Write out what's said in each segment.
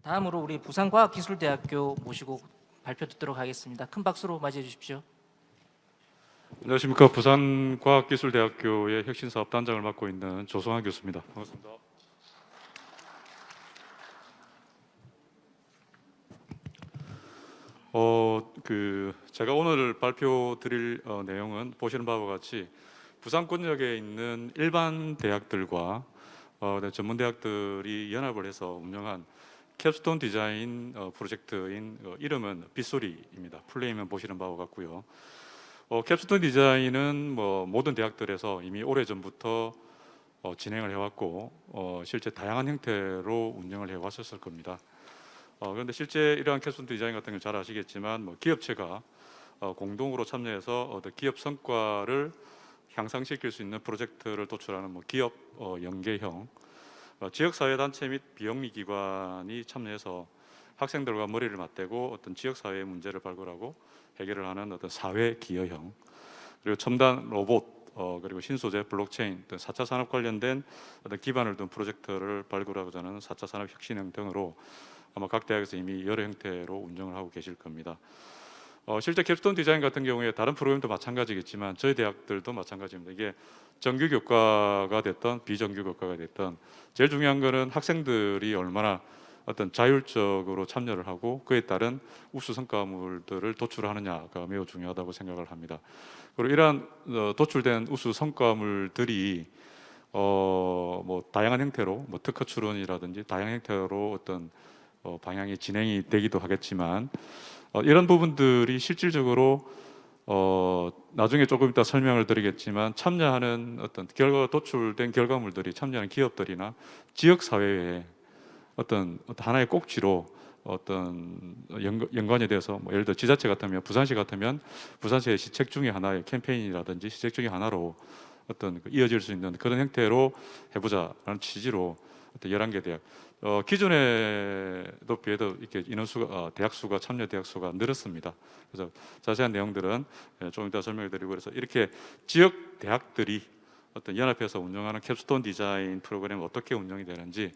다음으로 우리 부산과학기술대학교 모시고 발표 듣도록 하겠습니다. 큰 박수로 맞이해 주십시오. 안녕하십니까. 부산과학기술대학교의 혁신사업단장을 맡고 있는 조성환 교수입니다. 반갑습니다. 제가 오늘 발표 드릴 내용은 보시는 바와 같이 부산권역에 있는 일반 대학들과 전문 대학들이 연합을 해서 운영한 캡스톤 디자인 프로젝트인 이름은 빗소리입니다. 플레이면 보시는 바와 같고요. 캡스톤 디자인은 모든 대학들에서 이미 오래전부터 진행을 해왔고 실제 다양한 형태로 운영을 해왔었을 겁니다. 그런데 실제 이러한 캡스톤 디자인 같은 걸 잘 아시겠지만 기업체가 공동으로 참여해서 기업 성과를 향상시킬 수 있는 프로젝트를 도출하는 기업 연계형, 지역사회단체 및 비영리기관이 참여해서 학생들과 머리를 맞대고 어떤 지역사회의 문제를 발굴하고 해결을 하는 어떤 사회 기여형, 그리고 첨단 로봇, 그리고 신소재, 블록체인 등 4차 산업 관련된 어떤 기반을 둔 프로젝트를 발굴하고자 하는 4차 산업 혁신형 등으로 아마 각 대학에서 이미 여러 형태로 운영을 하고 계실 겁니다. 실제 캡스톤 디자인 같은 경우에 다른 프로그램도 마찬가지겠지만 저희 대학들도 마찬가지입니다. 이게 정규 교과가 됐던 비정규 교과가 됐던 제일 중요한 거는 학생들이 얼마나 어떤 자율적으로 참여를 하고 그에 따른 우수 성과물들을 도출하느냐가 매우 중요하다고 생각을 합니다. 그리고 이러한 도출된 우수 성과물들이 다양한 형태로 특허 출원이라든지 다양한 형태로 어떤 방향이 진행이 되기도 하겠지만 이런 부분들이 실질적으로 나중에 조금 이따 설명을 드리겠지만 참여하는 어떤 도출된 결과물들이 참여하는 기업들이나 지역 사회에 어떤 하나의 꼭지로 어떤 연관에 대해서 예를 들어 지자체 같으면 부산시 같으면 부산시의 시책 중에 하나의 캠페인이라든지 시책 중에 하나로 어떤 이어질 수 있는 그런 형태로 해보자라는 취지로 어떤 11개 대학, 기존에도 비해도 이렇게 인원수가 대학 수가 참여 대학 수가 늘었습니다. 그래서 자세한 내용들은 좀 이따 설명을 드리고, 그래서 이렇게 지역 대학들이 어떤 연합해서 운영하는 캡스톤 디자인 프로그램이 어떻게 운영이 되는지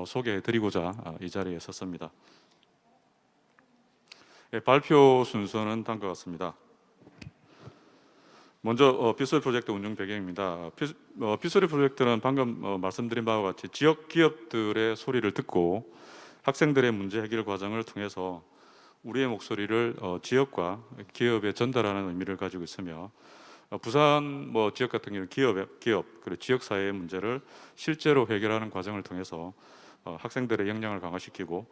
소개해 드리고자 이 자리에 섰습니다. 발표 순서는 다음과 같습니다. 먼저 빗소리 프로젝트 운영 배경입니다. 빗소리 프로젝트는 방금 말씀드린 바와 같이 지역 기업들의 소리를 듣고 학생들의 문제 해결 과정을 통해서 우리의 목소리를 지역과 기업에 전달하는 의미를 가지고 있으며, 부산 지역 같은 경우는 기업 그리고 지역 사회의 문제를 실제로 해결하는 과정을 통해서 학생들의 역량을 강화시키고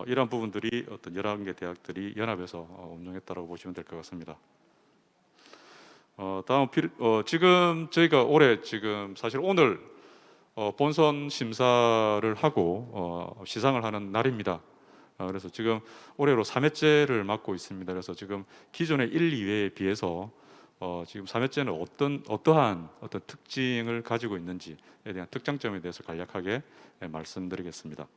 이러한 부분들이 어떤 11개 대학들이 연합해서 운영했다고 보시면 될 것 같습니다. 다음 지금 저희가 올해 사실 오늘 본선 심사를 하고 시상을 하는 날입니다. 그래서 지금 올해로 3회째를 맡고 있습니다. 그래서 지금 기존의 1, 2회에 비해서 지금 3회째는 어떠한 어떤 특징을 가지고 있는지에 대한 특장점에 대해서 간략하게 말씀드리겠습니다.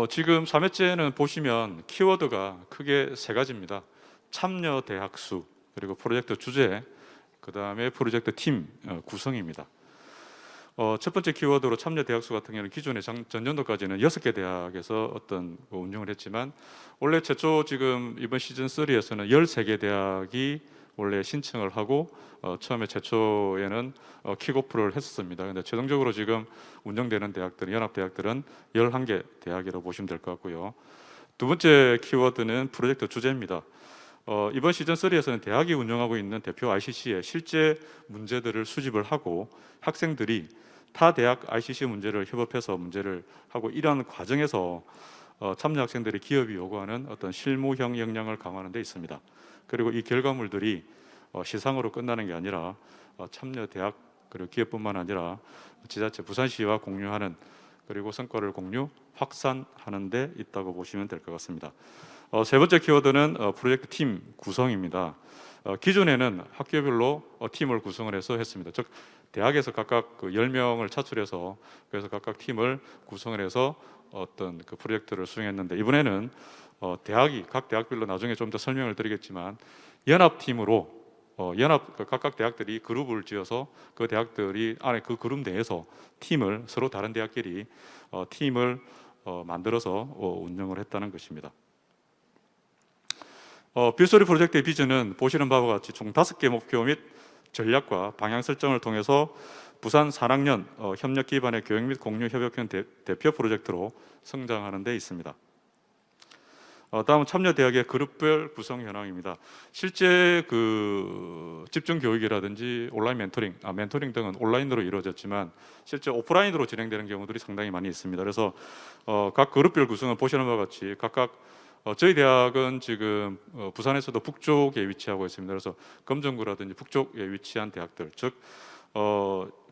지금 3회째는 보시면 키워드가 크게 3가지입니다. 참여 대학 수, 그리고 프로젝트 주제, 그 다음에 프로젝트 팀 구성입니다. 첫 번째 키워드로 참여 대학 수 같은 경우는 기존에 전년도까지는 6개 대학에서 어떤 운영을 했지만 원래 최초 지금 이번 시즌 3에서는 13개 대학이 원래 신청을 하고 처음에 최초에는 킥오프를 했었습니다. 근데 최종적으로 지금 운영되는 대학들은, 연합대학들은 11개 대학이라고 보시면 될 것 같고요. 두 번째 키워드는 프로젝트 주제입니다. 이번 시즌 3에서는 대학이 운영하고 있는 대표 ICC의 실제 문제들을 수집을 하고 학생들이 타 대학 ICC 문제를 협업해서 문제를 하고, 이러한 과정에서 참여 학생들이 기업이 요구하는 어떤 실무형 역량을 강화하는 데 있습니다. 그리고 이 결과물들이 시상으로 끝나는 게 아니라 참여 대학 그리고 기업뿐만 아니라 지자체 부산시와 공유하는, 그리고 성과를 공유 확산하는 데 있다고 보시면 될 것 같습니다. 세 번째 키워드는 프로젝트 팀 구성입니다. 기존에는 학교별로 팀을 구성을 해서 했습니다. 즉 대학에서 각각 10명을 차출해서 그래서 각각 팀을 구성을 해서 어떤 그 프로젝트를 수행했는데, 이번에는 각 대학별로 나중에 좀 더 설명을 드리겠지만 연합팀으로 각각 대학들이 그룹을 지어서 그 대학들이 안에 그 그룹 내에서 팀을 서로 다른 대학끼리 팀을 만들어서 운영을 했다는 것입니다. 빌소리 프로젝트의 비전은 보시는 바와 같이 총 5개 목표 및 전략과 방향 설정을 통해서 부산 4학년 협력 기반의 교육 및 공유 협력형 대표 프로젝트로 성장하는 데 있습니다. 다음은 참여 대학의 그룹별 구성 현황입니다. 실제 그 집중 교육이라든지 온라인 멘토링 등은 온라인으로 이루어졌지만 실제 오프라인으로 진행되는 경우들이 상당히 많이 있습니다. 그래서 각 그룹별 구성은 보시는 바와 같이 각각 저희 대학은 지금 부산에서도 북쪽에 위치하고 있습니다. 그래서 검정구라든지 북쪽에 위치한 대학들, 즉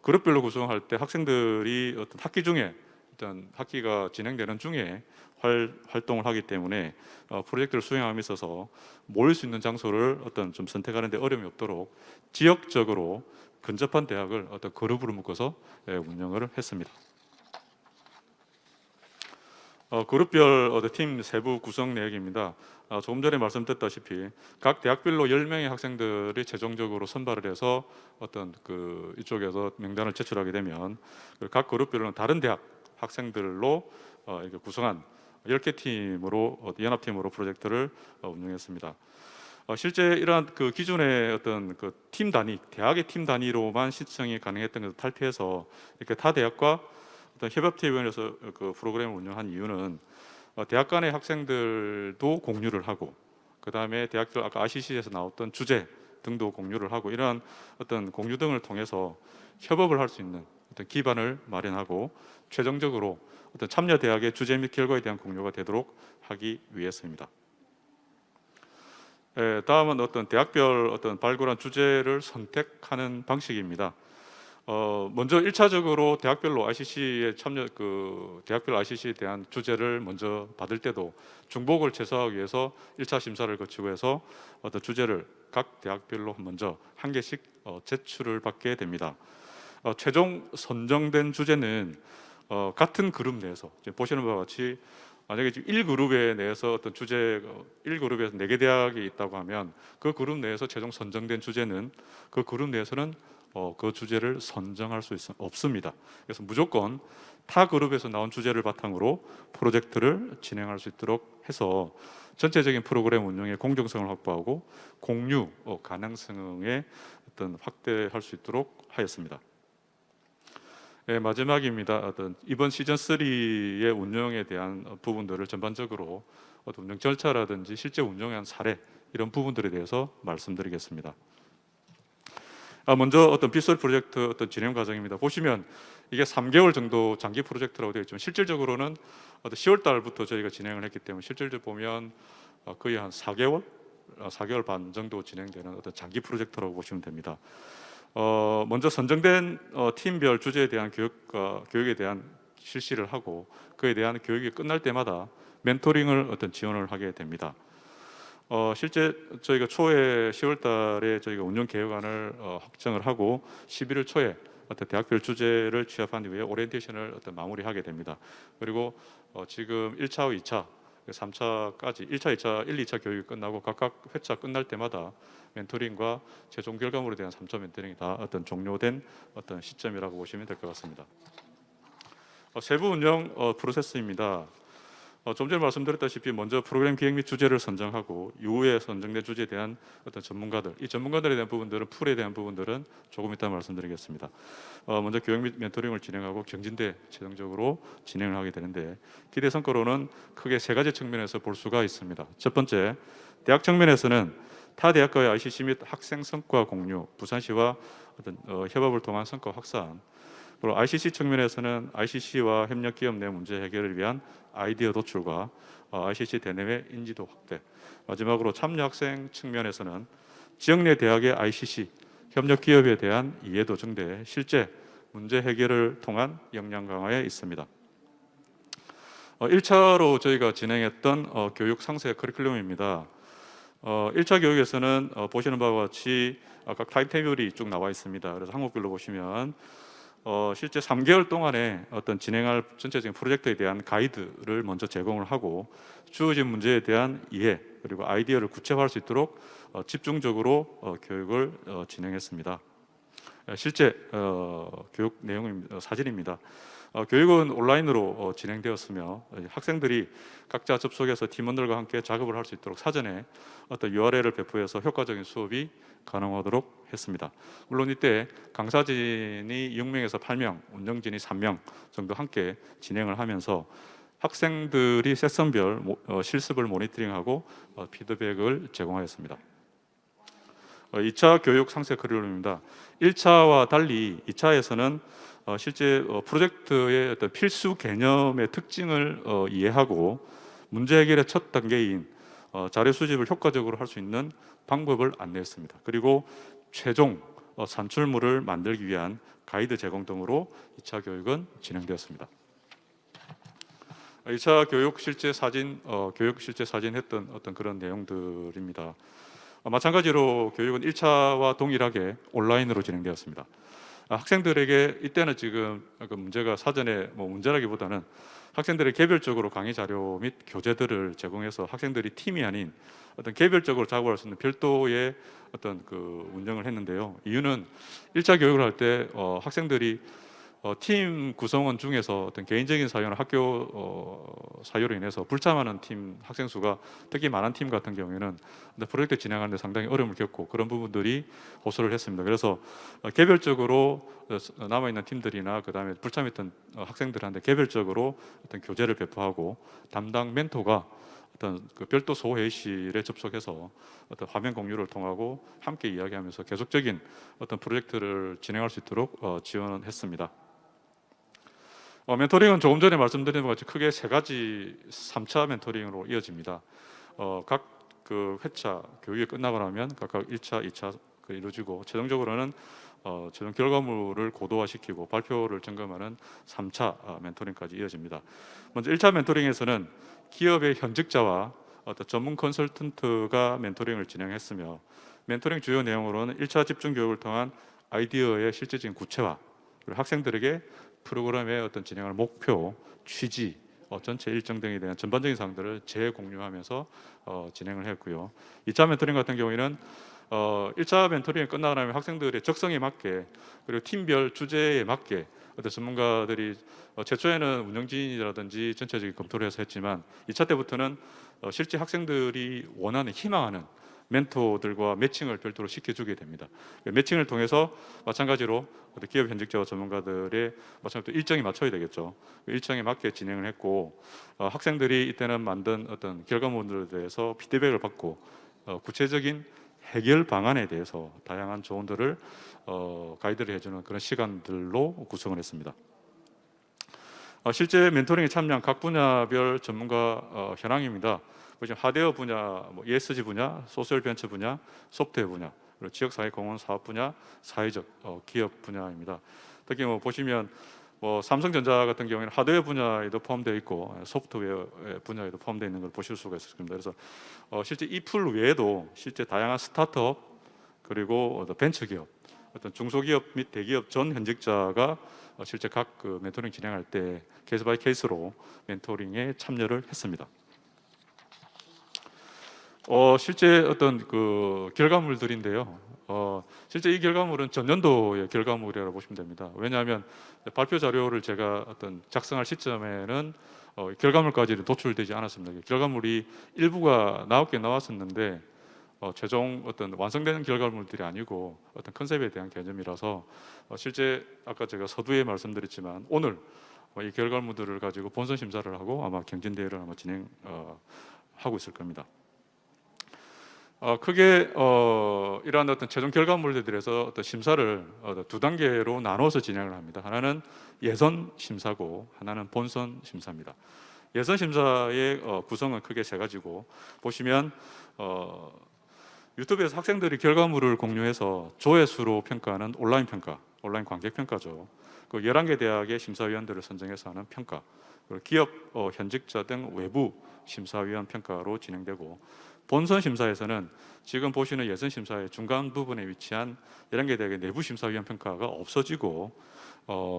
그룹별로 구성할 때 학생들이 어떤 학기 중에 어떤 학기가 진행되는 중에 활동을 하기 때문에 프로젝트를 수행함에 있어서 모일 수 있는 장소를 어떤 좀 선택하는 데 어려움이 없도록 지역적으로 근접한 대학을 어떤 그룹으로 묶어서 운영을 했습니다. 그룹별 팀 세부 구성 내역입니다. 조금 전에 말씀드렸다시피 각 대학별로 10명의 학생들이 최종적으로 선발을 해서 어떤 그 이쪽에서 명단을 제출하게 되면 각 그룹별로는 다른 대학 학생들로 이렇게 구성한 10개 팀으로 연합팀으로 프로젝트를 운영했습니다. 실제 이러한 그 기존의 어떤 그 팀 단위, 대학의 팀 단위로만 신청이 가능했던 것을 탈피해서 이렇게 타 대학과 어떤 협업팀위원회에서 그 프로그램을 운영한 이유는 대학 간의 학생들도 공유를 하고 그 다음에 대학들 아까 RCC에서 나왔던 주제 등도 공유를 하고 이러한 어떤 공유 등을 통해서 협업을 할 수 있는 어떤 기반을 마련하고 최종적으로 어떤 참여 대학의 주제 및 결과에 대한 공유가 되도록 하기 위해서입니다. 다음은 어떤 대학별 어떤 발굴한 주제를 선택하는 방식입니다. 먼저 1차적으로 대학별로 RCC에 참여 대학별 RCC에 대한 주제를 먼저 받을 때도 중복을 최소화하기 위해서 1차 심사를 거치고 해서 어떤 주제를 각 대학별로 먼저 한 개씩 제출을 받게 됩니다. 최종 선정된 주제는 같은 그룹 내에서 보시는 바와 같이 만약에 지금 1그룹에 내에서 어떤 주제 1그룹에서 4개 대학이 있다고 하면 그 그룹 내에서 최종 선정된 주제는 그 그룹 내에서는 그 주제를 선정할 수 없습니다. 그래서 무조건 타 그룹에서 나온 주제를 바탕으로 프로젝트를 진행할 수 있도록 해서 전체적인 프로그램 운영의 공정성을 확보하고 공유 가능성에 어떤 확대할 수 있도록 하였습니다. 마지막입니다. 어떤 이번 시즌 3의 운영에 대한 부분들을 전반적으로 어떤 운영 절차라든지 실제 운영한 사례 이런 부분들에 대해서 말씀드리겠습니다. 먼저 어떤 빗소리 프로젝트 어떤 진행 과정입니다. 보시면 이게 3개월 정도 장기 프로젝트라고 되어 있지만 실질적으로는 10월 달부터 저희가 진행을 했기 때문에 실질적으로 보면 거의 한 4개월 반 정도 진행되는 어떤 장기 프로젝트라고 보시면 됩니다. 먼저 선정된 팀별 주제에 대한 교육에 대한 실시를 하고 그에 대한 교육이 끝날 때마다 멘토링을 어떤 지원을 하게 됩니다. 실제 저희가 초에 10월 달에 저희가 운영 계획안을 확정을 하고 11월 초에 어떤 대학별 주제를 취합한 이후에 오리엔테이션을 어떤 마무리하게 됩니다. 그리고 지금 1차, 2차, 3차까지 1차, 2차, 1, 2차 교육이 끝나고 각각 회차 끝날 때마다 멘토링과 최종 결과물에 대한 3차 멘토링이 다 어떤 종료된 어떤 시점이라고 보시면 될 것 같습니다. 세부 운영 프로세스입니다. 좀 전에 말씀드렸다시피 먼저 프로그램 기획 및 주제를 선정하고 이후에 선정된 주제에 대한 어떤 전문가들, 이 전문가들에 대한 부분들은 풀에 대한 부분들은 조금 이따 말씀드리겠습니다. 먼저 교육 및 멘토링을 진행하고 경진대 최종적으로 진행을 하게 되는데 기대 성과로는 크게 3가지 측면에서 볼 수가 있습니다. 첫 번째, 대학 측면에서는 타 대학과의 RCC 및 학생 성과 공유, 부산시와 어떤 협업을 통한 성과 확산, 그리고 RCC 측면에서는 RCC와 협력 기업 내 문제 해결을 위한 아이디어 도출과 RCC 대내외 인지도 확대, 마지막으로 참여 학생 측면에서는 지역 내 대학의 RCC 협력 기업에 대한 이해도 증대, 실제 문제 해결을 통한 역량 강화에 있습니다. 1차로 저희가 진행했던 교육 상세 커리큘럼입니다. 1차 교육에서는 보시는 바와 같이 각 타임테이블이 쭉 나와 있습니다. 그래서 항목별로 보시면 실제 3개월 동안에 어떤 진행할 전체적인 프로젝트에 대한 가이드를 먼저 제공을 하고 주어진 문제에 대한 이해, 그리고 아이디어를 구체화할 수 있도록 집중적으로 교육을 진행했습니다. 실제 교육 내용입니다. 사진입니다. 교육은 온라인으로 진행되었으며 학생들이 각자 접속해서 팀원들과 함께 작업을 할 수 있도록 사전에 어떤 URL을 배포해서 효과적인 수업이 가능하도록 했습니다. 물론 이때 강사진이 6명에서 8명, 운영진이 3명 정도 함께 진행을 하면서 학생들이 세션별 실습을 모니터링하고 피드백을 제공하였습니다. 2차 교육 상세 커리큘럼입니다. 1차와 달리 2차에서는 실제 프로젝트의 어떤 필수 개념의 특징을 이해하고 문제 해결의 첫 단계인 자료 수집을 효과적으로 할 수 있는 방법을 안내했습니다. 그리고 최종 산출물을 만들기 위한 가이드 제공 등으로 2차 교육은 진행되었습니다. 2차 교육 실제 사진, 교육 실제 사진 했던 어떤 그런 내용들입니다. 마찬가지로 교육은 1차와 동일하게 온라인으로 진행되었습니다. 학생들에게 이때는 지금 그 문제가 사전에 문제라기보다는 학생들의 개별적으로 강의 자료 및 교재들을 제공해서 학생들이 팀이 아닌 어떤 개별적으로 작업할 수 있는 별도의 어떤 그 운영을 했는데요. 이유는 1차 교육을 할 때 학생들이 팀 구성원 중에서 어떤 개인적인 사유나 학교 사유로 인해서 불참하는 팀 학생 수가 특히 많은 팀 같은 경우에는 프로젝트 진행하는 데 상당히 어려움을 겪고 그런 부분들이 호소를 했습니다. 그래서 개별적으로 남아있는 팀들이나 그 다음에 불참했던 학생들한테 개별적으로 어떤 교재를 배포하고 담당 멘토가 어떤 그 별도 소회의실에 접속해서 어떤 화면 공유를 통하고 함께 이야기하면서 계속적인 어떤 프로젝트를 진행할 수 있도록 지원했습니다. 멘토링은 조금 전에 말씀드린 것 같이 크게 세 가지 3차 멘토링으로 이어집니다. 각 그 회차 교육이 끝나고 나면 각각 1차, 2차 이루어지고 최종적으로는 최종 결과물을 고도화시키고 발표를 점검하는 3차 멘토링까지 이어집니다. 먼저 1차 멘토링에서는 기업의 현직자와 어떤 전문 컨설턴트가 멘토링을 진행했으며 멘토링 주요 내용으로는 1차 집중 교육을 통한 아이디어의 실제적인 구체화, 그리고 학생들에게 프로그램의 어떤 진행할 목표, 취지, 전체 일정 등에 대한 전반적인 사항들을 재공유하면서 진행을 했고요. 2차 멘토링 같은 경우에는 1차 멘토링이 끝나고 나면 학생들의 적성에 맞게 그리고 팀별 주제에 맞게 어떤 전문가들이 최초에는 운영진이라든지 전체적인 검토를 해서 했지만 2차 때부터는 실제 학생들이 원하는 희망하는 멘토들과 매칭을 별도로 시켜주게 됩니다. 매칭을 통해서 마찬가지로 기업 현직자와 전문가들의 마찬가지로 일정에 맞춰야 되겠죠. 일정에 맞게 진행을 했고 학생들이 이때는 만든 어떤 결과물들에 대해서 피드백을 받고 구체적인 해결 방안에 대해서 다양한 조언들을 가이드를 해주는 그런 시간들로 구성을 했습니다. 실제 멘토링에 참여한 각 분야별 전문가 현황입니다. 하드웨어 분야, ESG 분야, 소셜 벤처 분야, 소프트웨어 분야, 그리고 지역사회공헌 사업 분야, 사회적 기업 분야입니다. 특히 보시면 삼성전자 같은 경우에는 하드웨어 분야에도 포함되어 있고 소프트웨어 분야에도 포함되어 있는 걸 보실 수가 있습니다. 그래서 실제 이 풀 외에도 실제 다양한 스타트업 그리고 벤처기업, 어떤 중소기업 및 대기업 전 현직자가 실제 각 그 멘토링 진행할 때 케이스 바이 케이스로 멘토링에 참여를 했습니다. 실제 어떤 그 결과물들인데요. 실제 이 결과물은 전년도의 결과물이라고 보시면 됩니다. 왜냐하면 발표 자료를 제가 어떤 작성할 시점에는 결과물까지는 도출되지 않았습니다. 결과물이 일부가 9개 나왔었는데 최종 어떤 완성되는 결과물들이 아니고 어떤 컨셉에 대한 개념이라서 실제 아까 제가 서두에 말씀드렸지만 오늘 이 결과물들을 가지고 본선 심사를 하고 아마 경진대회를 아마 진행하고 있을 겁니다. 크게 이러한 어떤 최종 결과물들에서 어떤 심사를 두 단계로 나눠서 진행을 합니다. 하나는 예선 심사고 하나는 본선 심사입니다. 예선 심사의 구성은 크게 세 가지고 보시면 유튜브에서 학생들이 결과물을 공유해서 조회수로 평가하는 온라인 평가, 온라인 관객 평가죠. 그 11개 대학의 심사위원들을 선정해서 하는 평가, 그리고 기업 현직자 등 외부 심사위원 평가로 진행되고 본선 심사에서는 지금 보시는 예선 심사의 중간 부분에 위치한 11개 대학의 내부 심사위원 평가가 없어지고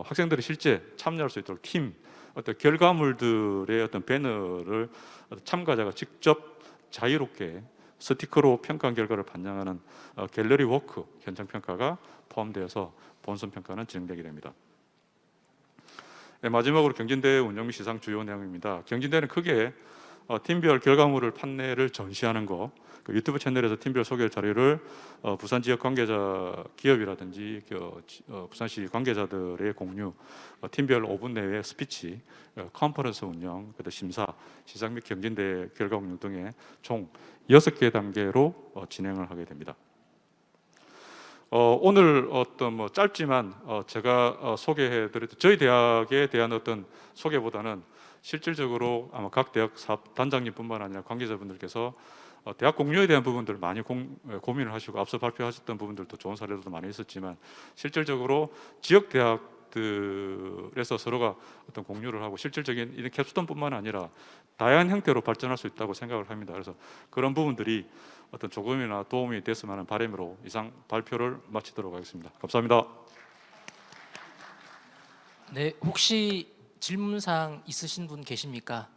학생들이 실제 참여할 수 있도록 팀 어떤 결과물들의 어떤 배너를 참가자가 직접 자유롭게 스티커로 평가한 결과를 반영하는 갤러리 워크 현장 평가가 포함되어서 본선 평가는 진행되게 됩니다. 네, 마지막으로 경진대 운영 및 시상 주요 내용입니다. 경진대는 크게 팀별 결과물을 판례를 전시하는 거, 그 유튜브 채널에서 팀별 소개 자료를 부산 지역 관계자 기업이라든지 부산시 관계자들의 공유, 팀별 5분 내외 스피치, 컨퍼런스 운영, 그다음 심사, 시상 및 경진대 결과 운영 등의 총 6개 단계로 진행을 하게 됩니다. 오늘 어떤 뭐 짧지만 제가 소개해드렸던 저희 대학에 대한 어떤 소개보다는 실질적으로 아마 각 대학 사업 단장님뿐만 아니라 관계자분들께서 대학 공유에 대한 부분들을 많이 고민을 하시고 앞서 발표하셨던 부분들도 좋은 사례도 많이 있었지만 실질적으로 지역 대학들에서 서로가 어떤 공유를 하고 실질적인 이런 캡스톤뿐만 아니라 다양한 형태로 발전할 수 있다고 생각을 합니다. 그래서 그런 부분들이 어떤 조금이나 도움이 됐으면 하는 바람으로 이상 발표를 마치도록 하겠습니다. 감사합니다. 네, 혹시 질문사항 있으신 분 계십니까?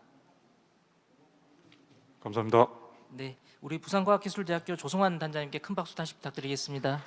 감사합니다. 네, 우리 부산과학기술대학교 조성환 단장님께 큰 박수 다시 부탁드리겠습니다.